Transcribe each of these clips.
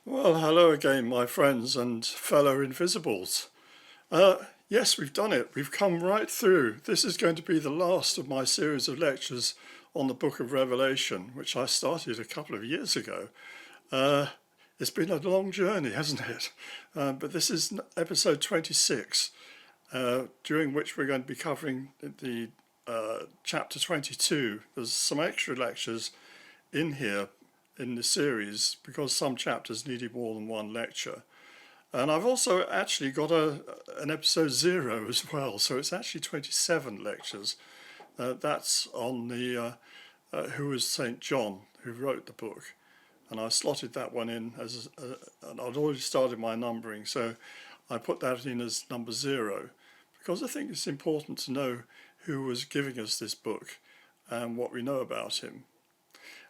Well, hello again, my friends and fellow invisibles. Yes, we've done it. We've come right through. This is going to be the last of my series of lectures on the book of Revelation, which I started a couple of years ago. It's been a long journey, hasn't it? But this is episode 26, during which we're going to be covering the chapter 22. There's some extra lectures in here in the series because some chapters needed more than one lecture. And I've also actually got an episode 0 as well, so it's actually 27 lectures. That's on the who was St. John, who wrote the book. And I slotted that one in as, and I'd already started my numbering, so I put that in as number 0, because I think it's important to know who was giving us this book and what we know about him.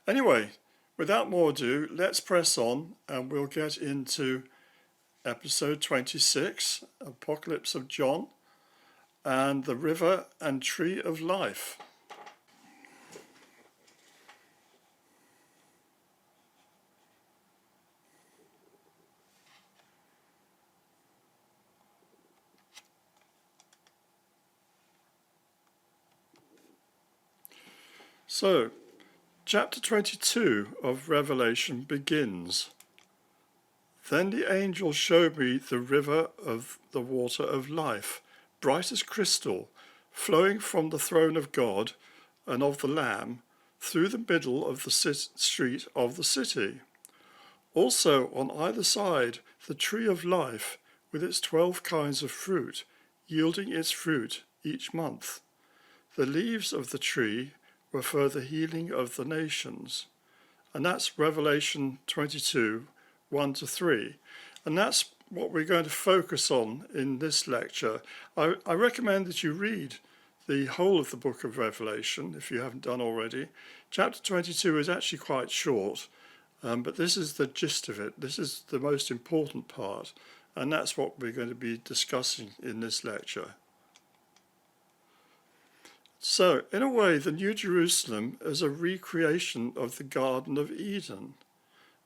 Anyway, without more ado, let's press on and we'll get into episode 26, Apocalypse of John, and the River and Tree of Life. So, chapter 22 of Revelation begins. Then the angel showed me the river of the water of life, bright as crystal, flowing from the throne of God and of the Lamb through the middle of the street of the city. Also on either side the tree of life with its 12 kinds of fruit, yielding its fruit each month. The leaves of the tree were for the healing of the nations. And that's Revelation 22, 1 to 3. And that's what we're going to focus on in this lecture. I recommend that you read the whole of the book of Revelation, if you haven't done already. Chapter 22 is actually quite short, but this is the gist of it. This is the most important part, and that's what we're going to be discussing in this lecture. So, in a way, the New Jerusalem is a recreation of the Garden of Eden.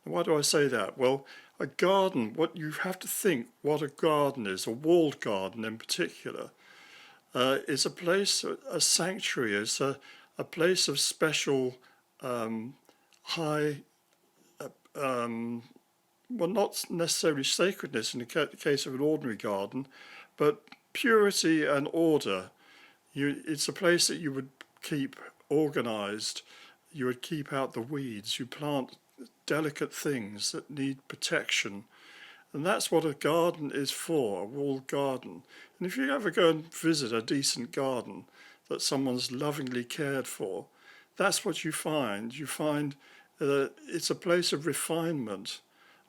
And why do I say that? Well, a garden, what you have to think what a garden is, a walled garden in particular, is a place, a sanctuary, is a place of special high, well, not necessarily sacredness in the case of an ordinary garden, but purity and order. It's a place that you would keep organized. You would keep out the weeds. You plant delicate things that need protection. And that's what a garden is for, a walled garden. And if you ever go and visit a decent garden that someone's lovingly cared for, that's what you find. You find it's a place of refinement,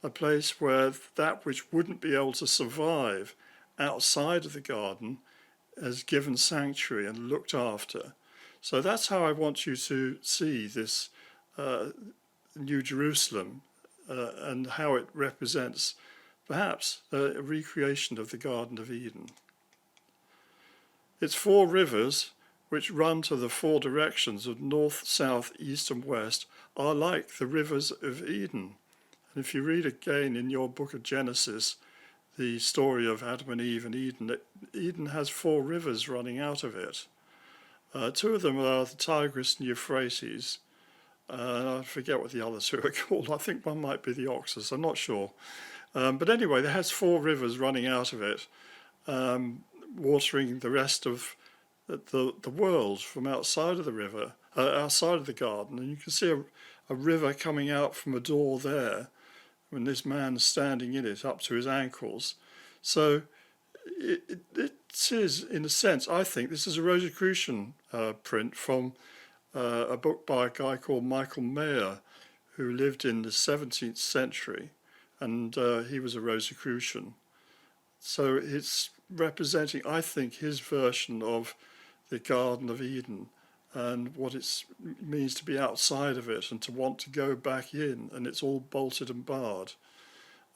a place where that which wouldn't be able to survive outside of the garden has given sanctuary and looked after. So that's how I want you to see this New Jerusalem and how it represents perhaps a recreation of the Garden of Eden. Its 4 rivers, which run to the 4 directions of north, south, east and west, are like the rivers of Eden. And if you read again in your book of Genesis, the story of Adam and Eve and Eden, Eden has 4 rivers running out of it. 2 of them are the Tigris and Euphrates. I forget what the other 2 are called. I think one might be the Oxus, I'm not sure. But anyway, it has 4 rivers running out of it, watering the rest of the world from outside of the river, outside of the garden. And you can see a river coming out from a door there, when this man's standing in it up to his ankles. So it is, in a sense, I think this is a Rosicrucian print from a book by a guy called Michael Mayer, who lived in the 17th century, and he was a Rosicrucian. So it's representing, I think, his version of the Garden of Eden and what it means to be outside of it and to want to go back in, and it's all bolted and barred.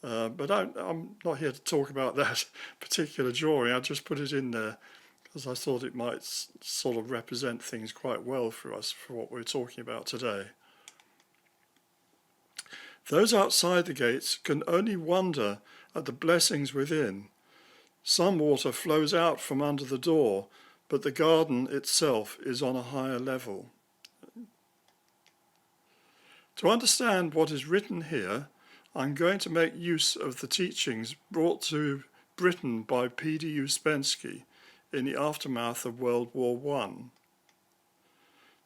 But I'm not here to talk about that particular drawing. I just put it in there because I thought it might sort of represent things quite well for us for what we're talking about today. Those outside the gates can only wonder at the blessings within. Some water flows out from under the door, but the garden itself is on a higher level. To understand what is written here, I'm going to make use of the teachings brought to Britain by P.D. Uspensky in the aftermath of World War I.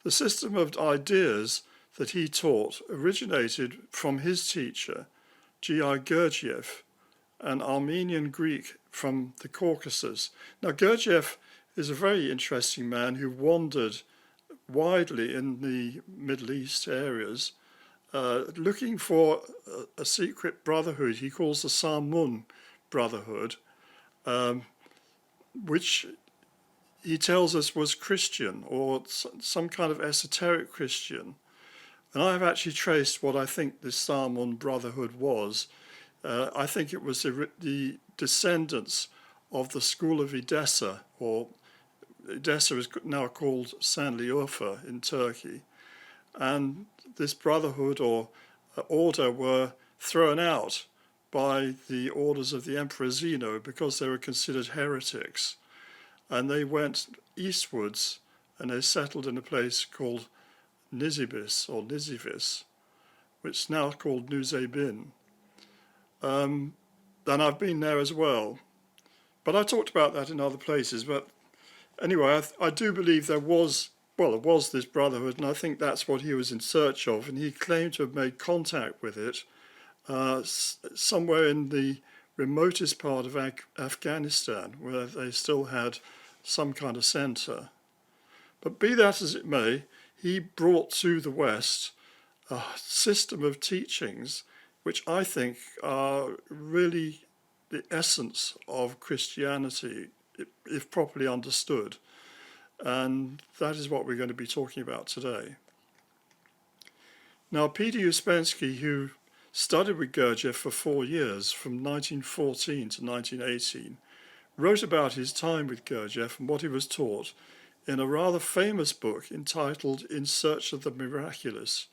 The system of ideas that he taught originated from his teacher, G.I. Gurdjieff, an Armenian Greek from the Caucasus. Now, Gurdjieff is a very interesting man who wandered widely in the Middle East areas, looking for a secret brotherhood he calls the Samun Brotherhood, which he tells us was Christian or some kind of esoteric Christian. And I have actually traced what I think this Samun Brotherhood was. I think it was the descendants of the school of Edessa, or Edessa is now called Sanliurfa in Turkey. And this brotherhood or order were thrown out by the orders of the Emperor Zeno because they were considered heretics. And they went eastwards and they settled in a place called Nisibis or Nisivis, which is now called Nuzebin. And I've been there as well. But I talked about that in other places. But anyway, I do believe there was this brotherhood, and I think that's what he was in search of. And he claimed to have made contact with it somewhere in the remotest part of Afghanistan, where they still had some kind of centre. But be that as it may, he brought to the West a system of teachings which I think are really the essence of Christianity, if properly understood. And that is what we're going to be talking about today. Now, P.D. Uspensky, who studied with Gurdjieff for 4 years, from 1914 to 1918, wrote about his time with Gurdjieff and what he was taught in a rather famous book entitled In Search of the Miraculous.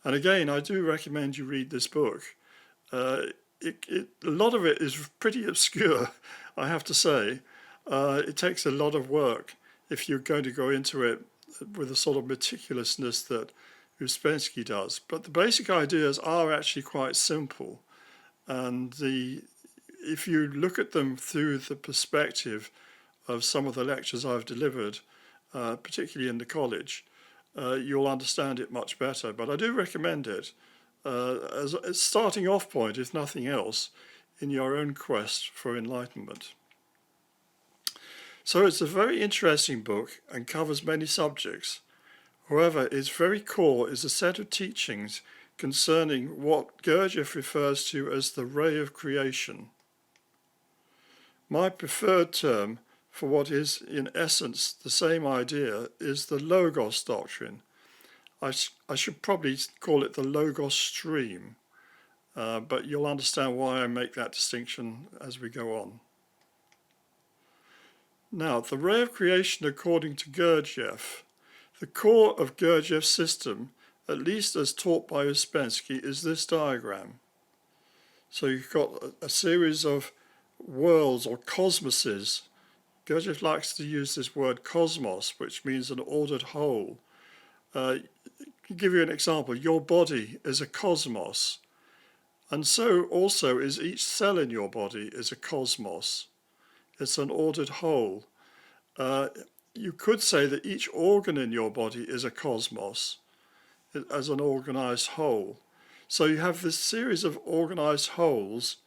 And again, I do recommend you read this book. A lot of it is pretty obscure, I have to say. It takes a lot of work if you're going to go into it with a sort of meticulousness that Uspensky does. But the basic ideas are actually quite simple. And if you look at them through the perspective of some of the lectures I've delivered, particularly in the college, you'll understand it much better. But I do recommend it as a starting off point, if nothing else, in your own quest for enlightenment. So it's a very interesting book and covers many subjects. However, its very core is a set of teachings concerning what Gurdjieff refers to as the ray of creation. My preferred term for what is in essence the same idea is the Logos doctrine. I should probably call it the Logos stream, but you'll understand why I make that distinction as we go on. Now, the ray of creation according to Gurdjieff. The core of Gurdjieff's system, at least as taught by Uspensky, is this diagram. So you've got a series of worlds or cosmoses. Gurdjieff likes to use this word cosmos, which means an ordered whole. To give you an example, your body is a cosmos, and so also is each cell in your body is a cosmos. It's an ordered whole. You could say that each organ in your body is a cosmos as an organized whole. So you have this series of organized wholes,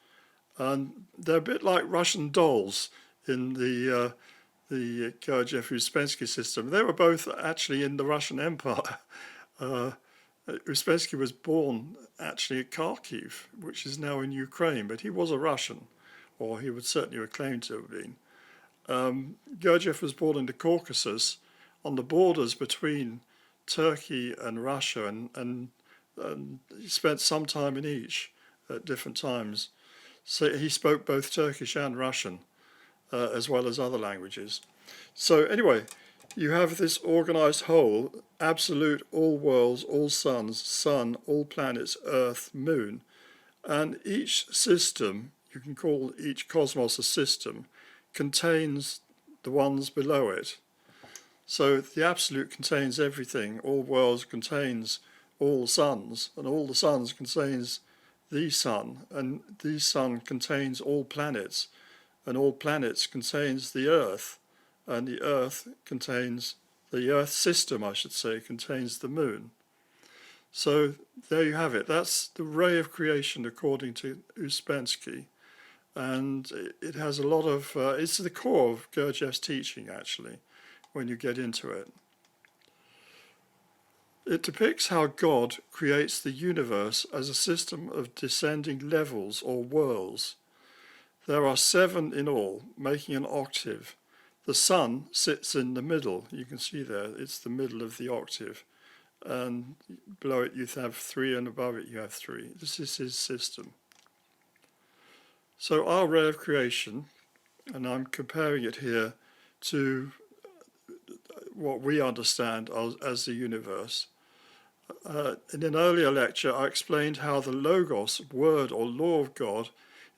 and they're a bit like Russian dolls in the Gurdjieff-Uspensky system. They were both actually in the Russian Empire. Uspensky was born actually at Kharkiv, which is now in Ukraine, but he was a Russian, or he would certainly have claimed to have been. Gurdjieff was born in the Caucasus on the borders between Turkey and Russia, and he spent some time in each at different times. So he spoke both Turkish and Russian, as well as other languages. So anyway, you have this organized whole, absolute, all worlds, all suns, sun, all planets, earth, moon, and each system, you can call each cosmos a system, contains the ones below it. So the absolute contains everything, all worlds contains all suns, and all the suns contains the sun, and the sun contains all planets, and all planets contains the earth, and the earth contains, the earth system I should say, contains the moon. So there you have it. That's the ray of creation according to Uspensky. And it has a lot of, it's the core of Gurdjieff's teaching actually, when you get into it. It depicts how God creates the universe as a system of descending levels or worlds. There are 7 in all, making an octave. The sun sits in the middle. You can see there, it's the middle of the octave. And below it you have 3, and above it you have 3. This is his system. So our ray of creation, and I'm comparing it here to what we understand as the universe. In an earlier lecture I explained how the Logos, word or law of God,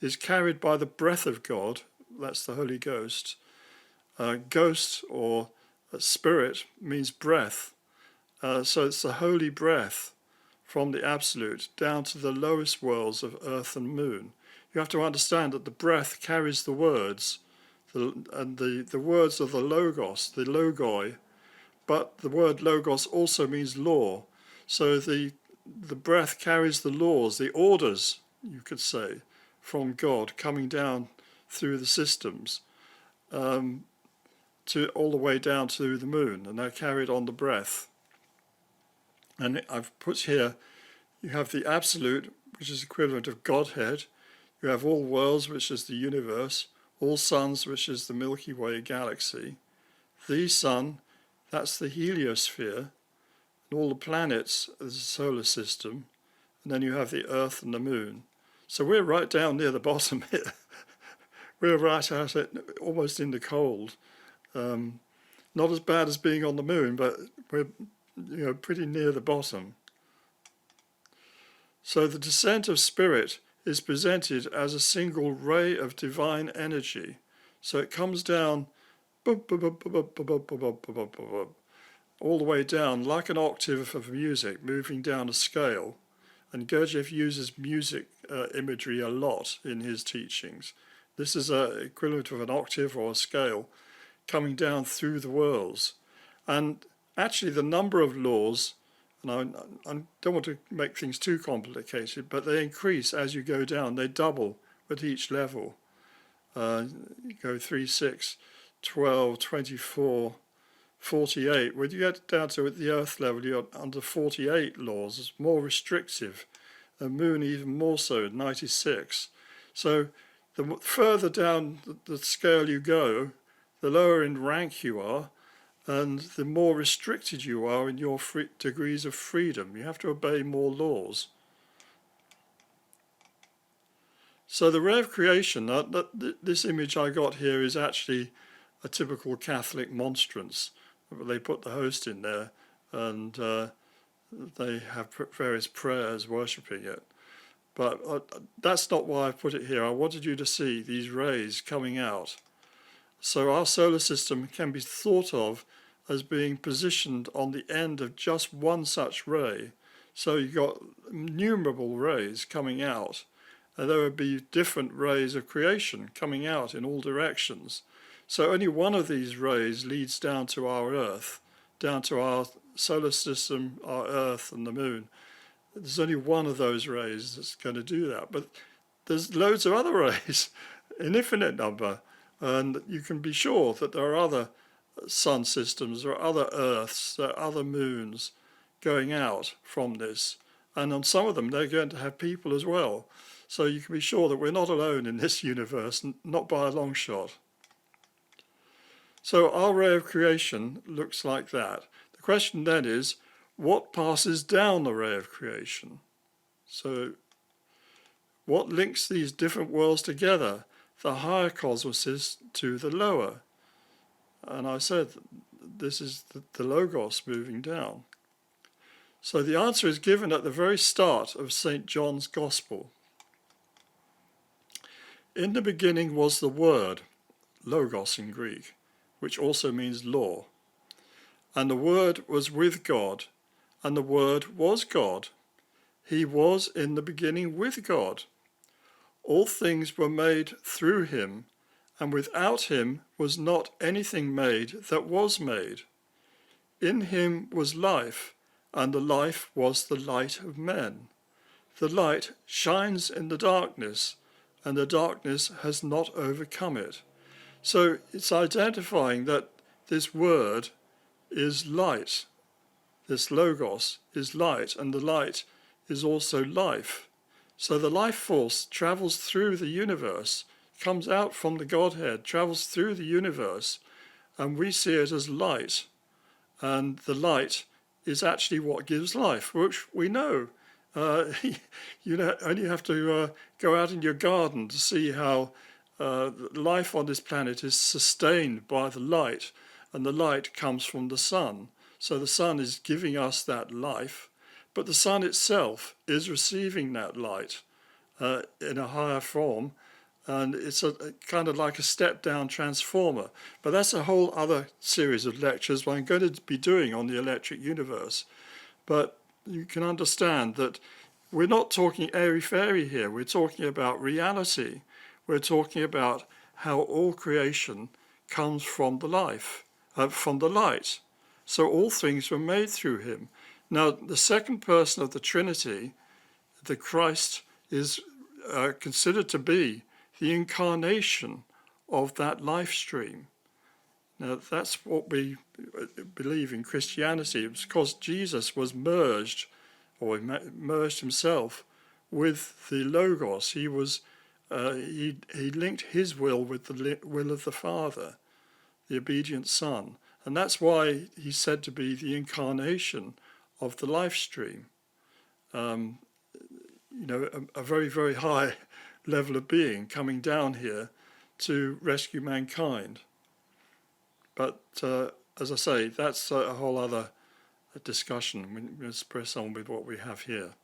is carried by the breath of God, that's the Holy Ghost. Ghost or spirit means breath, so it's the holy breath from the absolute down to the lowest worlds of earth and moon. You have to understand that the breath carries the words, and the words are the Logos, the Logoi, but the word Logos also means law. So the breath carries the laws, the orders, you could say, from God coming down through the systems to all the way down to the moon, and they're carried on the breath. And I've put here, you have the absolute, which is equivalent of Godhead. You have all worlds, which is the universe, all suns, which is the Milky Way galaxy. The sun, that's the heliosphere, and all the planets is the solar system, and then you have the earth and the moon. So we're right down near the bottom here. We're right at it, almost in the cold. Not as bad as being on the moon, but we're pretty near the bottom. So the descent of spirit is presented as a single ray of divine energy. So it comes down all the way down like an octave of music moving down a scale. And Gurdjieff uses music imagery a lot in his teachings. This is an equivalent of an octave or a scale coming down through the worlds. And actually the number of laws, and I don't want to make things too complicated, but they increase as you go down. They double at each level. You go 3, 6, 12, 24, 48. When you get down to the earth level, you're under 48 laws. It's more restrictive. The moon even more so, 96. So the further down the scale you go, the lower in rank you are, and the more restricted you are in your degrees of freedom. You have to obey more laws. So the ray of creation, this image I got here is actually a typical Catholic monstrance. They put the host in there, and they have various prayers worshipping it. But that's not why I put it here. I wanted you to see these rays coming out. So our solar system can be thought of as being positioned on the end of just one such ray. So you've got innumerable rays coming out, and there would be different rays of creation coming out in all directions. So only one of these rays leads down to our Earth, down to our solar system, our Earth and the moon. There's only one of those rays that's going to do that. But there's loads of other rays, an infinite number. And you can be sure that there are other sun systems, there are other Earths, there are other moons going out from this. And on some of them, they're going to have people as well. So you can be sure that we're not alone in this universe, not by a long shot. So our ray of creation looks like that. The question then is, what passes down the ray of creation? So what links these different worlds together? The higher cosmoses to the lower. And I said this is the Logos moving down. So the answer is given at the very start of St. John's Gospel. In the beginning was the Word, Logos in Greek, which also means law. And the Word was with God, and the Word was God. He was in the beginning with God. All things were made through him, and without him was not anything made that was made. In him was life, and the life was the light of men. The light shines in the darkness, and the darkness has not overcome it. So it's identifying that this word is light. This Logos is light, and the light is also life. So the life force travels through the universe, comes out from the Godhead, travels through the universe, and we see it as light. And the light is actually what gives life, which we know. You only have to go out in your garden to see how life on this planet is sustained by the light, and the light comes from the sun. So the sun is giving us that life, but the sun itself is receiving that light in a higher form, and it's kind of like a step-down transformer. But that's a whole other series of lectures I'm going to be doing on the electric universe. But you can understand that we're not talking airy-fairy here. We're talking about reality. We're talking about how all creation comes from the from the light. So all things were made through him. Now, the second person of the Trinity, the Christ, is considered to be the incarnation of that life stream. Now, that's what we believe in Christianity. It's because Jesus was merged, or he merged himself with the Logos. He was he linked his will with the will of the Father, the obedient Son. And that's why he's said to be the incarnation of the life stream. A very, very high level of being coming down here to rescue mankind. But as I say, that's a whole other discussion. Let's press on with what we have here.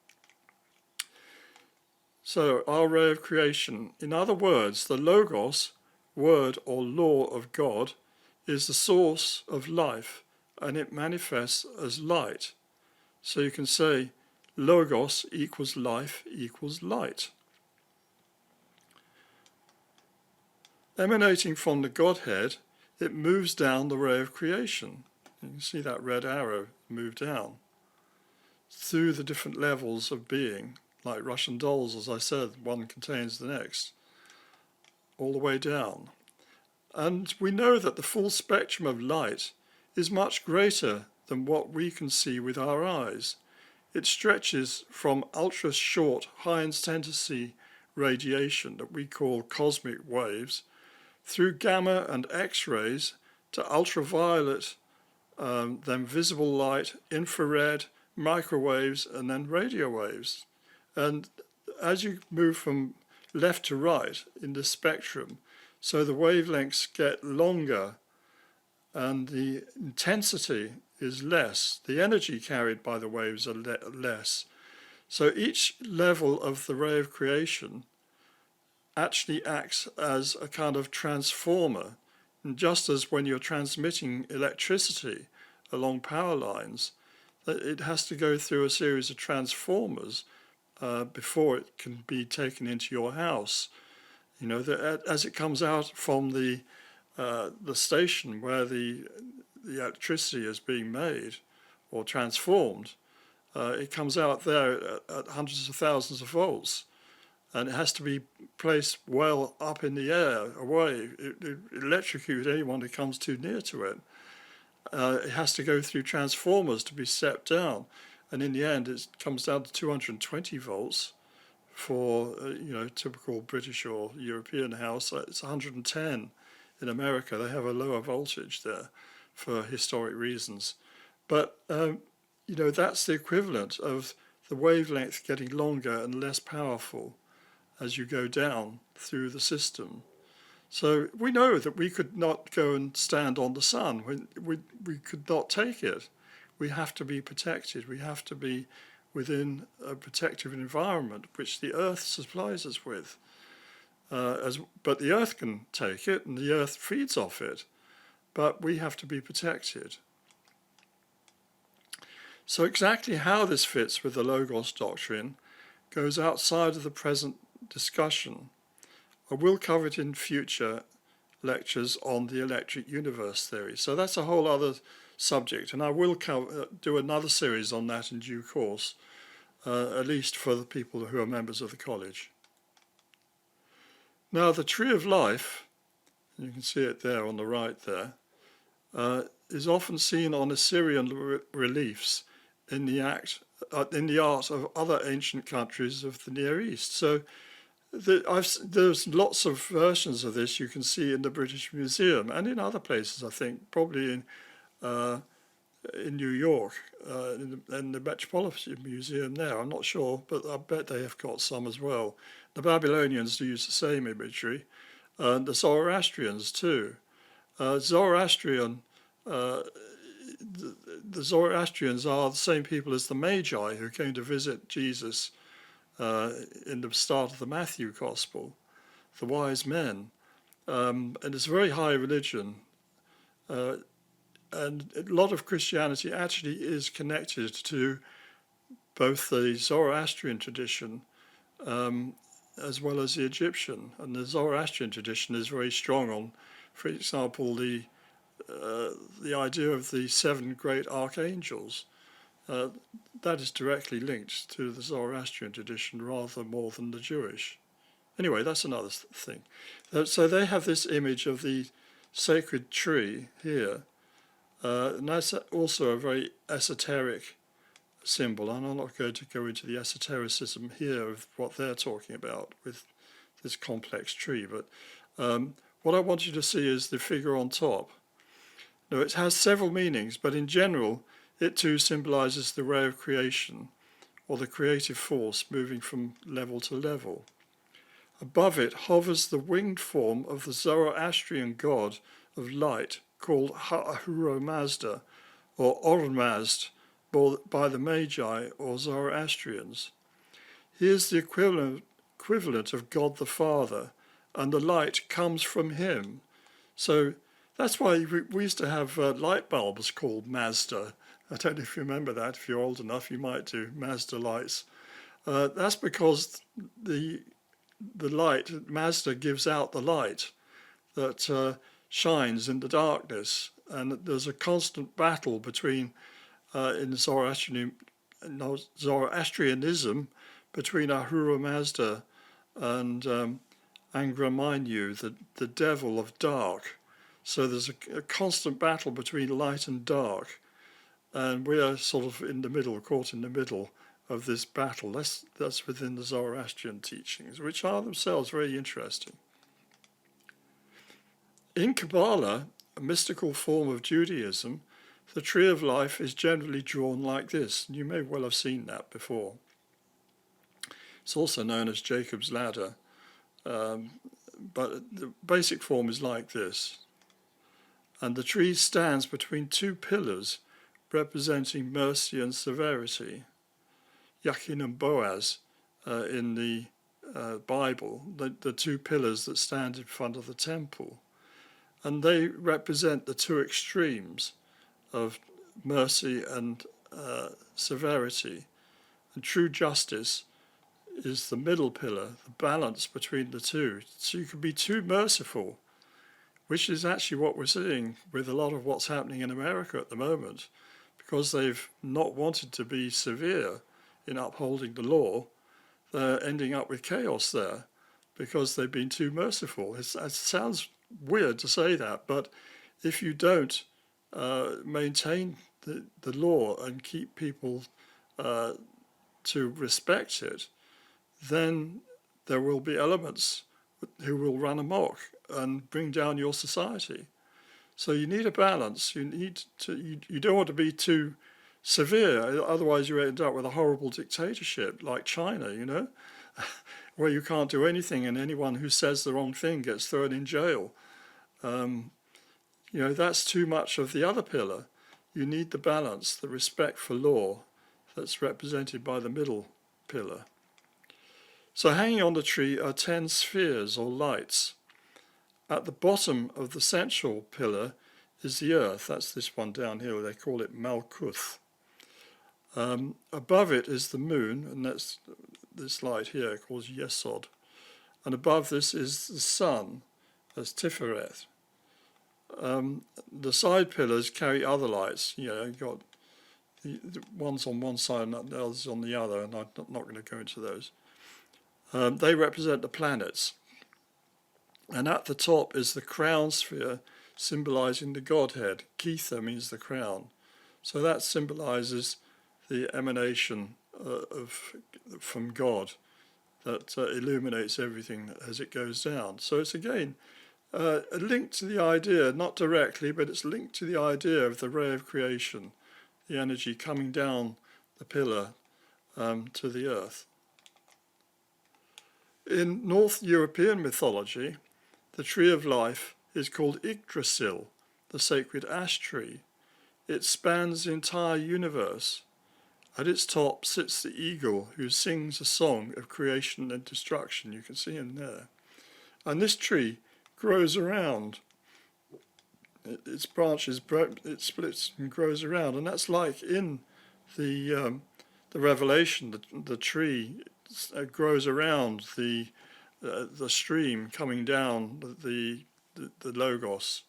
So, our ray of creation. In other words, the Logos, word or law of God, is the source of life, and it manifests as light. So you can say Logos equals life equals light. Emanating from the Godhead, it moves down the ray of creation. You can see that red arrow move down through the different levels of being, like Russian dolls, as I said, one contains the next, all the way down. And we know that the full spectrum of light is much greater than what we can see with our eyes. It stretches from ultra-short, high-intensity radiation that we call cosmic waves, through gamma and X-rays to ultraviolet, then visible light, infrared, microwaves, and then radio waves. And as you move from left to right in the spectrum, so the wavelengths get longer and the intensity is less. The energy carried by the waves are less. So each level of the ray of creation actually acts as a kind of transformer. And just as when you're transmitting electricity along power lines, it has to go through a series of transformers before it can be taken into your house. You know, as it comes out from the station where the electricity is being made or transformed, it comes out there at hundreds of thousands of volts, and it has to be placed well up in the air, away. It electrocute anyone who comes too near to it. It has to go through transformers to be stepped down, and in the end it comes down to 220 volts. For typical British or European house, it's 110 in America. They have a lower voltage there for historic reasons. But that's the equivalent of the wavelength getting longer and less powerful as you go down through the system. So we know that we could not go and stand on the sun. We could not take it. We have to be protected. We have to be within a protective environment which the earth supplies us with. But the earth can take it and the earth feeds off it. But we have to be protected. So exactly how this fits with the Logos doctrine goes outside of the present discussion. I will cover it in future lectures on the electric universe theory. So that's a whole other subject, and I will do another series on that in due course, at least for the people who are members of the college. Now, the tree of life, you can see it there on the right there, is often seen on Assyrian reliefs in the art of other ancient countries of the Near East. So there's lots of versions of this you can see in the British Museum and in other places, I think, probably in New York, in the Metropolitan Museum there. I'm not sure, but I bet they have got some as well. The Babylonians use the same imagery, and the Zoroastrians too. The Zoroastrians are the same people as the Magi who came to visit Jesus in the start of the Matthew Gospel, the wise men. And it's a very high religion. And a lot of Christianity actually is connected to both the Zoroastrian tradition as well as the Egyptian. And the Zoroastrian tradition is very strong on, for example, the idea of the 7 great archangels. That is directly linked to the Zoroastrian tradition rather more than the Jewish. Anyway, that's another thing. So they have this image of the sacred tree here. And that's also a very esoteric symbol. And I'm not going to go into the esotericism here of what they're talking about with this complex tree. But what I want you to see is the figure on top. Now, it has several meanings, but in general, it too symbolizes the ray of creation, or the creative force moving from level to level. Above it hovers the winged form of the Zoroastrian god of light, called Ahura Mazda, or Ormazd, by the Magi or Zoroastrians. He is the equivalent of God the Father, and the light comes from him. So that's why we used to have light bulbs called Mazda. I don't know if you remember that. If you're old enough, you might do, Mazda lights. That's because the light, Mazda gives out the light that shines in the darkness. And there's a constant battle between, in Zoroastrianism, between Ahura Mazda and Angra Mainyu, the devil of dark. So there's a constant battle between light and dark. And we are sort of in the middle, caught in the middle of this battle. That's within the Zoroastrian teachings, which are themselves very interesting. In Kabbalah, a mystical form of Judaism, the tree of life is generally drawn like this. And you may well have seen that before. It's also known as Jacob's ladder, but the basic form is like this. And the tree stands between 2 pillars representing mercy and severity. Jachin and Boaz in the Bible, the 2 pillars that stand in front of the temple. And they represent the 2 extremes of mercy and severity. And true justice is the middle pillar, the balance between the 2. So you can be too merciful, which is actually what we're seeing with a lot of what's happening in America at the moment. Because they've not wanted to be severe in upholding the law, they're ending up with chaos there because they've been too merciful. It sounds weird to say that, but if you don't maintain the law and keep people to respect it, then there will be elements who will run amok and bring down your society. So you need a balance. You don't want to be too severe, otherwise you end up with a horrible dictatorship like China, where you can't do anything, and anyone who says the wrong thing gets thrown in jail. That's too much of the other pillar. You need the balance, the respect for law, that's represented by the middle pillar. So hanging on the tree are 10 spheres or lights. At the bottom of the central pillar is the earth. That's this one down here. They call it Malkuth. Above it is the moon, and that's this light here called Yesod. And above this is the sun, as Tiferet. The side pillars carry other lights. You've got the ones on one side and the others on the other, and I'm not going to go into those. They represent the planets. And at the top is the crown sphere, symbolizing the Godhead. Ketha means the crown. So that symbolizes the emanation from God that illuminates everything as it goes down. So it's again a link to the idea, not directly, but it's linked to the idea of the ray of creation, the energy coming down the pillar to the earth. In North European mythology, the tree of life is called Yggdrasil, the sacred ash tree. It spans the entire universe. At its top sits the eagle who sings a song of creation and destruction. You can see him there. And this tree grows around. Its branches, it splits and grows around. And that's like in the Revelation, the tree grows around the stream coming down the Logos.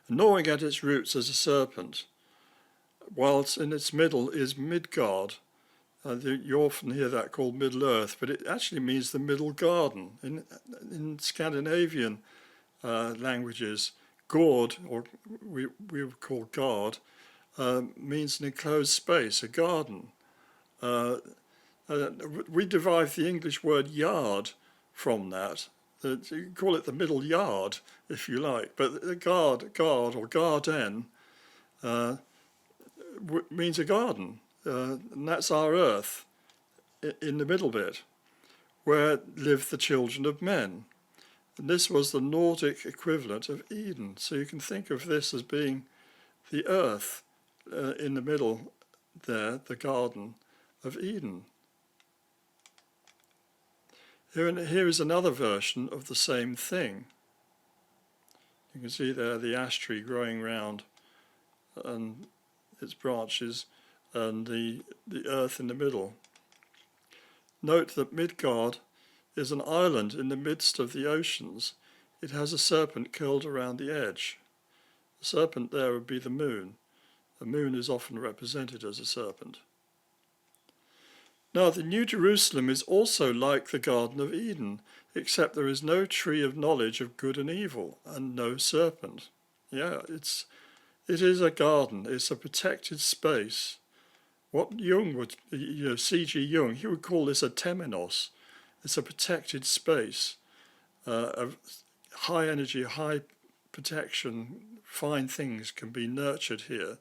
Gnawing at its roots as a serpent, whilst in its middle is Midgard. You often hear that called Middle Earth, but it actually means the middle garden. In Scandinavian languages, Gord, or we would call Gard, means an enclosed space, a garden. We derive the English word yard from that. You can call it the middle yard, if you like, but the gard or garden means a garden, and that's our earth in the middle bit, where live the children of men. And this was the Nordic equivalent of Eden. So you can think of this as being the earth in the middle there, the Garden of Eden. Here is another version of the same thing. You can see there the ash tree growing round and its branches and the earth in the middle. Note that Midgard is an island in the midst of the oceans. It has a serpent curled around the edge. The serpent there would be the moon. The moon is often represented as a serpent. Now, the New Jerusalem is also like the Garden of Eden, except there is no tree of knowledge of good and evil, and no serpent. Yeah, it is a garden. It's a protected space. What Jung would, C.G. Jung, he would call this a temenos. It's a protected space of high energy, high protection. Fine things can be nurtured here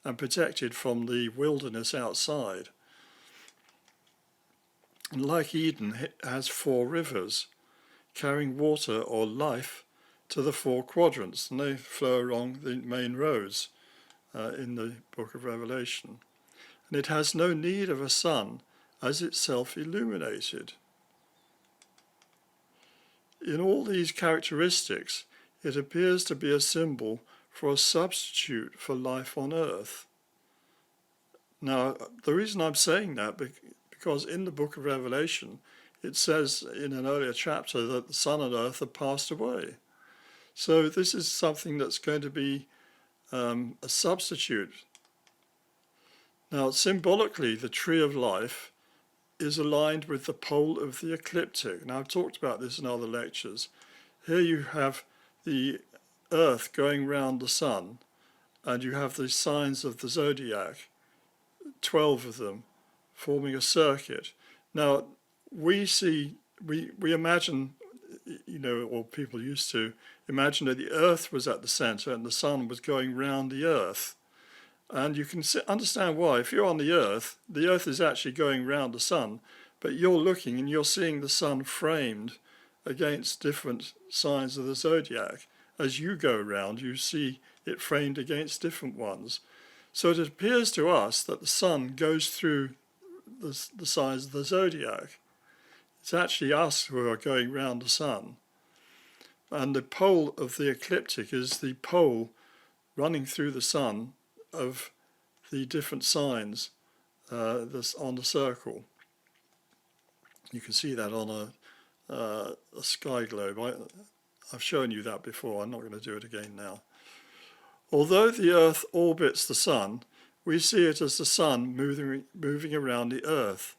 and protected from the wilderness outside. And like Eden, it has 4 rivers carrying water or life to the 4 quadrants, and they flow along the main roads in the book of Revelation. And it has no need of a sun, as itself illuminated. In all these characteristics, it appears to be a symbol for a substitute for life on earth. Now, the reason I'm saying that, because in the book of Revelation, it says in an earlier chapter that the sun and earth have passed away. So this is something that's going to be a substitute. Now, symbolically, the tree of life is aligned with the pole of the ecliptic. Now, I've talked about this in other lectures. Here you have the earth going round the sun, and you have the signs of the zodiac, 12 of them, forming a circuit. Now, we imagine, or people used to imagine that the earth was at the center and the sun was going round the earth. And you can understand why. If you're on the earth is actually going round the sun, but you're looking and you're seeing the sun framed against different signs of the zodiac. As you go around, you see it framed against different ones. So it appears to us that the sun goes through the signs of the zodiac. It's actually us who are going round the sun. And the pole of the ecliptic is the pole running through the sun of the different signs on the circle. You can see that on a sky globe. I've shown you that before. I'm not going to do it again now. Although the Earth orbits the sun, we see it as the sun moving around the Earth.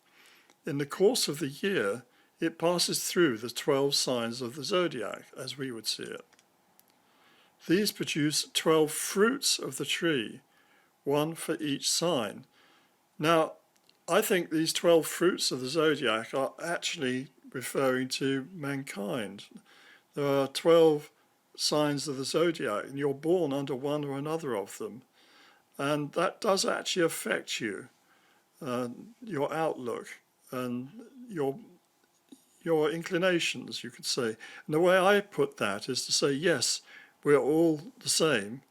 In the course of the year, it passes through the 12 signs of the zodiac, as we would see it. These produce 12 fruits of the tree, one for each sign. Now, I think these 12 fruits of the zodiac are actually referring to mankind. There are 12 signs of the zodiac, and you're born under one or another of them. And that does actually affect you, your outlook, and your inclinations, you could say. And the way I put that is to say, yes, we're all the same,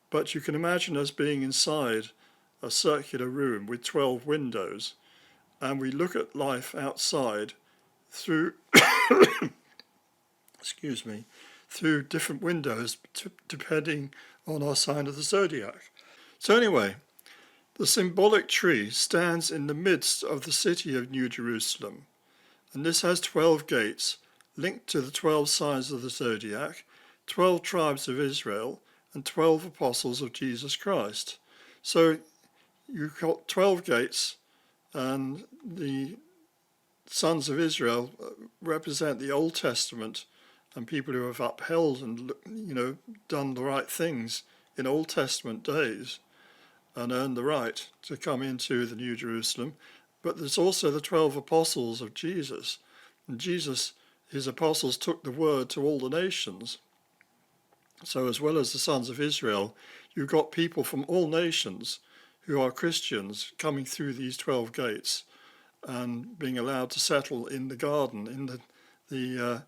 but you can imagine us being inside a circular room with 12 windows, and we look at life outside through through different windows depending on our sign of the zodiac. So anyway, the symbolic tree stands in the midst of the city of New Jerusalem, and this has 12 gates linked to the 12 signs of the zodiac, 12 tribes of Israel, and 12 apostles of Jesus Christ. So you've got 12 gates, and the sons of Israel represent the Old Testament and people who have upheld and, done the right things in Old Testament days and earned the right to come into the New Jerusalem. But there's also the 12 apostles of Jesus. And Jesus, his apostles, took the word to all the nations. So as well as the sons of Israel, you've got people from all nations who are Christians coming through these 12 gates and being allowed to settle in the garden, in the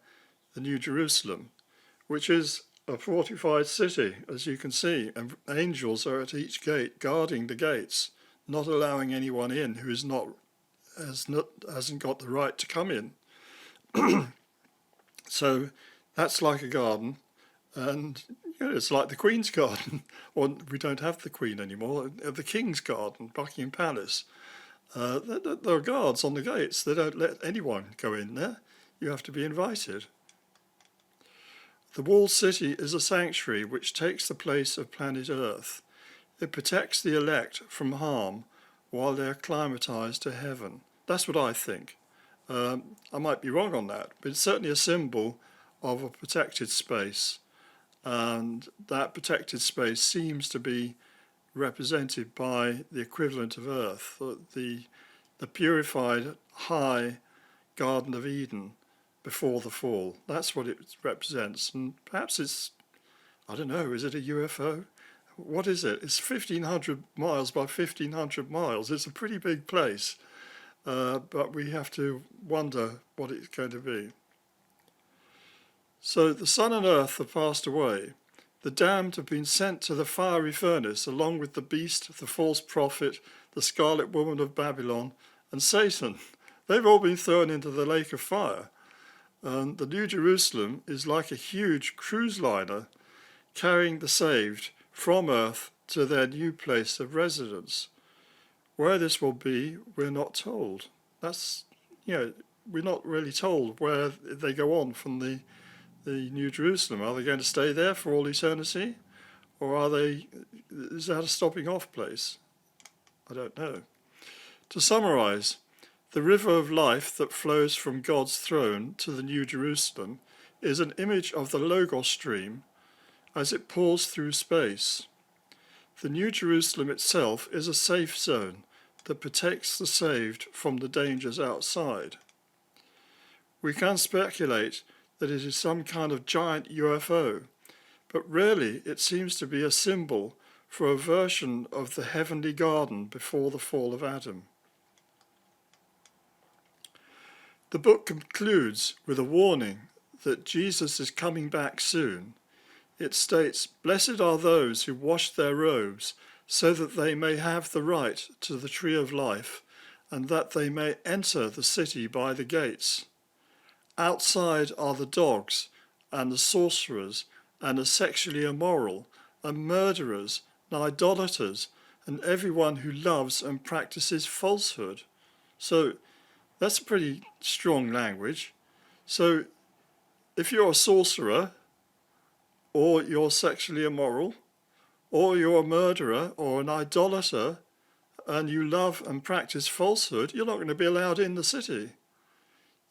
New Jerusalem, which is a fortified city, as you can see, and angels are at each gate guarding the gates, not allowing anyone in who hasn't got the right to come in. So that's like a garden, and it's like the Queen's garden, or we don't have the Queen anymore, the King's garden, Buckingham Palace. There are guards on the gates. They don't let anyone go in there. You have to be invited. The walled city is a sanctuary which takes the place of planet Earth. It protects the elect from harm while they are acclimatized to heaven. That's what I think. I might be wrong on that, but it's certainly a symbol of a protected space. And that protected space seems to be represented by the equivalent of Earth, the purified high Garden of Eden before the fall. That's what it represents. And perhaps it's, I don't know, is it a UFO? What is it? It's 1,500 miles by 1,500 miles. It's a pretty big place, but we have to wonder what it's going to be. So the sun and earth have passed away. The damned have been sent to the fiery furnace along with the beast, the false prophet, the scarlet woman of Babylon, and Satan. They've all been thrown into the lake of fire. And the New Jerusalem is like a huge cruise liner carrying the saved from earth to their new place of residence. Where this will be, we're not told. We're not really told where they go on from the New Jerusalem. Are they going to stay there for all eternity? Or is that a stopping off place? I don't know. To summarize, the river of life that flows from God's throne to the New Jerusalem is an image of the Logos stream as it pours through space. The New Jerusalem itself is a safe zone that protects the saved from the dangers outside. We can speculate that it is some kind of giant UFO, but really it seems to be a symbol for a version of the heavenly garden before the fall of Adam. The book concludes with a warning that Jesus is coming back soon. It states, "Blessed are those who wash their robes, so that they may have the right to the tree of life, and that they may enter the city by the gates. Outside are the dogs, and the sorcerers, and the sexually immoral, and murderers, and idolaters, and everyone who loves and practices falsehood." So that's pretty strong language. So if you're a sorcerer, or you're sexually immoral, or you're a murderer or an idolater, and you love and practice falsehood, you're not going to be allowed in the city.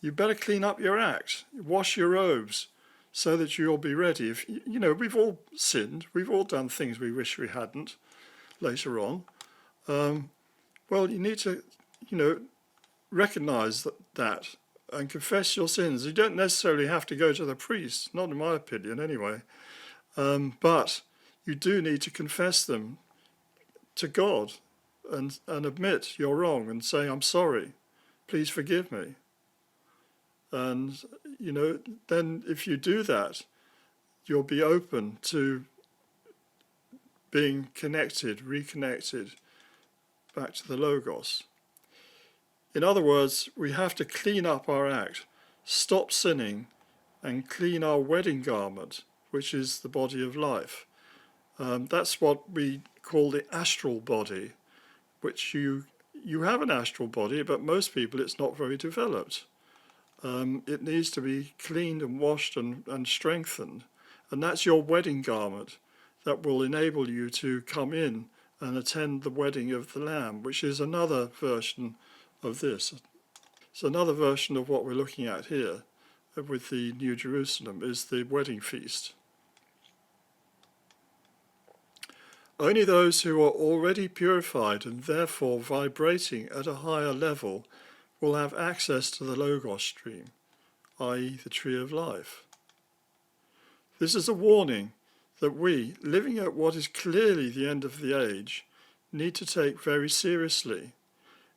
You better clean up your act, wash your robes, so that you'll be ready. If you know, we've all sinned, we've all done things we wish we hadn't later on. Well, you need to, recognize that and confess your sins. You don't necessarily have to go to the priest, not in my opinion anyway, but you do need to confess them to God and admit you're wrong and say, "I'm sorry, please forgive me." And, then if you do that, you'll be open to being connected, reconnected back to the Logos. In other words, we have to clean up our act, stop sinning, and clean our wedding garment, which is the body of life. That's what we call the astral body, which you have an astral body, but most people it's not very developed. It needs to be cleaned and washed and strengthened. And that's your wedding garment that will enable you to come in and attend the wedding of the Lamb, which is another version of this. So another version of what we're looking at here with the New Jerusalem is the wedding feast. Only those who are already purified and therefore vibrating at a higher level will have access to the Logos stream, i.e. the tree of life. This is a warning that we, living at what is clearly the end of the age, need to take very seriously.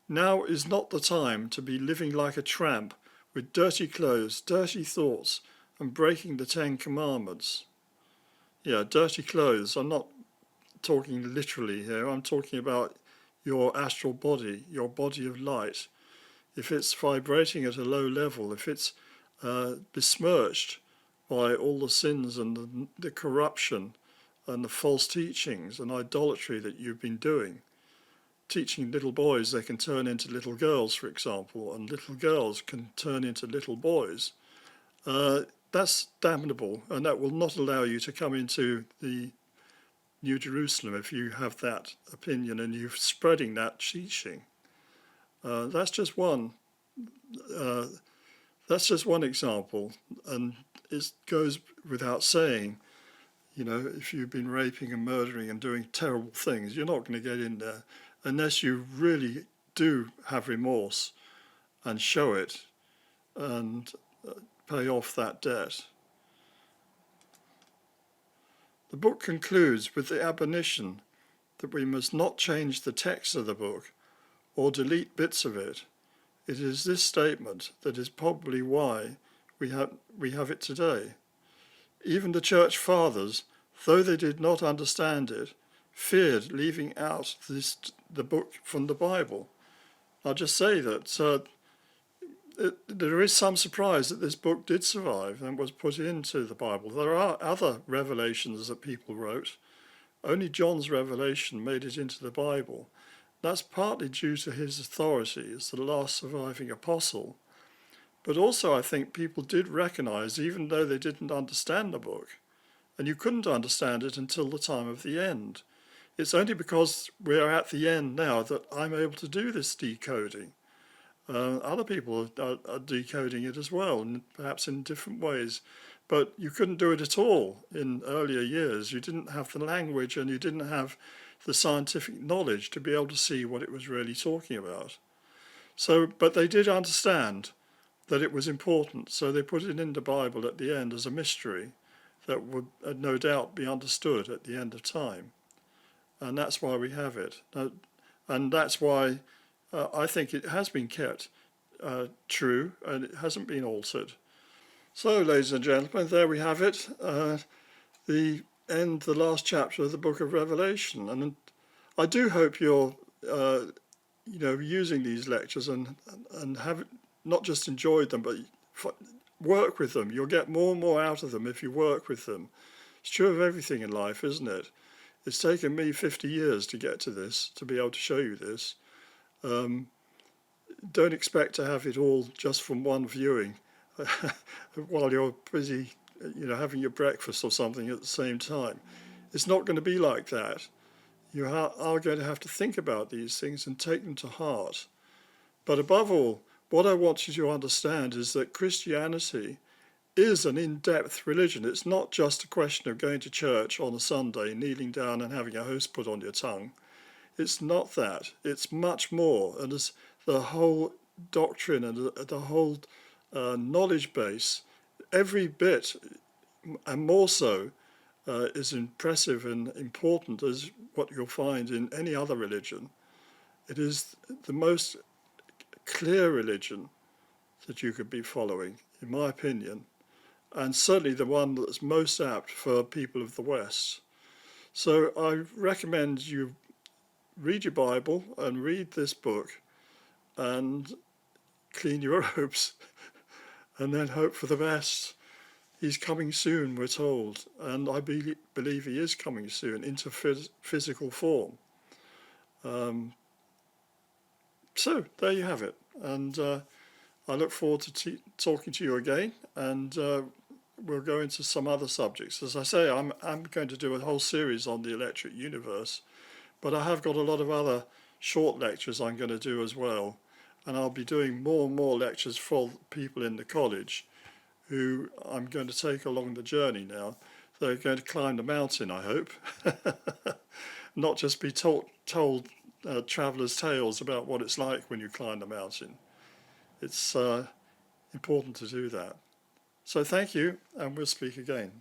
Now is not the time to be living like a tramp with dirty clothes, dirty thoughts, and breaking the 10 Commandments. Yeah, dirty clothes. I'm not talking literally here. I'm talking about your astral body, your body of light. If it's vibrating at a low level, if it's besmirched by all the sins and the corruption and the false teachings and idolatry that you've been doing, teaching little boys they can turn into little girls, for example, and little girls can turn into little boys, that's damnable, and that will not allow you to come into the New Jerusalem if you have that opinion and you're spreading that teaching. That's just one. That's just one example, and it goes without saying. If you've been raping and murdering and doing terrible things, you're not going to get in there unless you really do have remorse and show it and pay off that debt. The book concludes with the admonition that we must not change the text of the book or delete bits of it. It is this statement that is probably why we have it today. Even the church fathers, though they did not understand it, feared leaving out the book from the Bible. I'll just say that there is some surprise that this book did survive and was put into the Bible. There are other revelations that people wrote. Only John's revelation made it into the Bible. That's partly due to his authority as the last surviving apostle. But also I think people did recognize, even though they didn't understand the book, and you couldn't understand it until the time of the end. It's only because we're at the end now that I'm able to do this decoding. Other people are decoding it as well, and perhaps in different ways. But you couldn't do it at all in earlier years. You didn't have the language and you didn't have the scientific knowledge to be able to see what it was really talking about. But they did understand that it was important, so they put it in the Bible at the end as a mystery that would no doubt be understood at the end of time. And that's why we have it. And that's why I think it has been kept true, and it hasn't been altered. So, ladies and gentlemen, there we have it. The last chapter of the book of Revelation. And I do hope you're, using these lectures and have not just enjoyed them, but work with them. You'll get more and more out of them if you work with them. It's true of everything in life, isn't it? It's taken me 50 years to get to this, to be able to show you this. Don't expect to have it all just from one viewing while you're busy, having your breakfast or something at the same time. It's not going to be like that. You are going to have to think about these things and take them to heart. But above all, what I want you to understand is that Christianity is an in-depth religion. It's not just a question of going to church on a Sunday, kneeling down and having a host put on your tongue. It's not that. It's much more. And it's the whole doctrine and the whole knowledge base, every bit and more so, is impressive and important as what you'll find in any other religion. It is the most clear religion that you could be following, in my opinion, and certainly the one that's most apt for people of the West. So I recommend you read your Bible and read this book and clean your robes and then hope for the best. He's coming soon, we're told, and I believe he is coming soon into physical form. So there you have it, and I look forward to talking to you again, and we'll go into some other subjects. As I say, I'm going to do a whole series on the electric universe, but I have got a lot of other short lectures I'm going to do as well, and I'll be doing more and more lectures for people in the college who I'm going to take along the journey now. They're going to climb the mountain, I hope, not just be told traveller's tales about what it's like when you climb the mountain. It's important to do that. So thank you, and we'll speak again.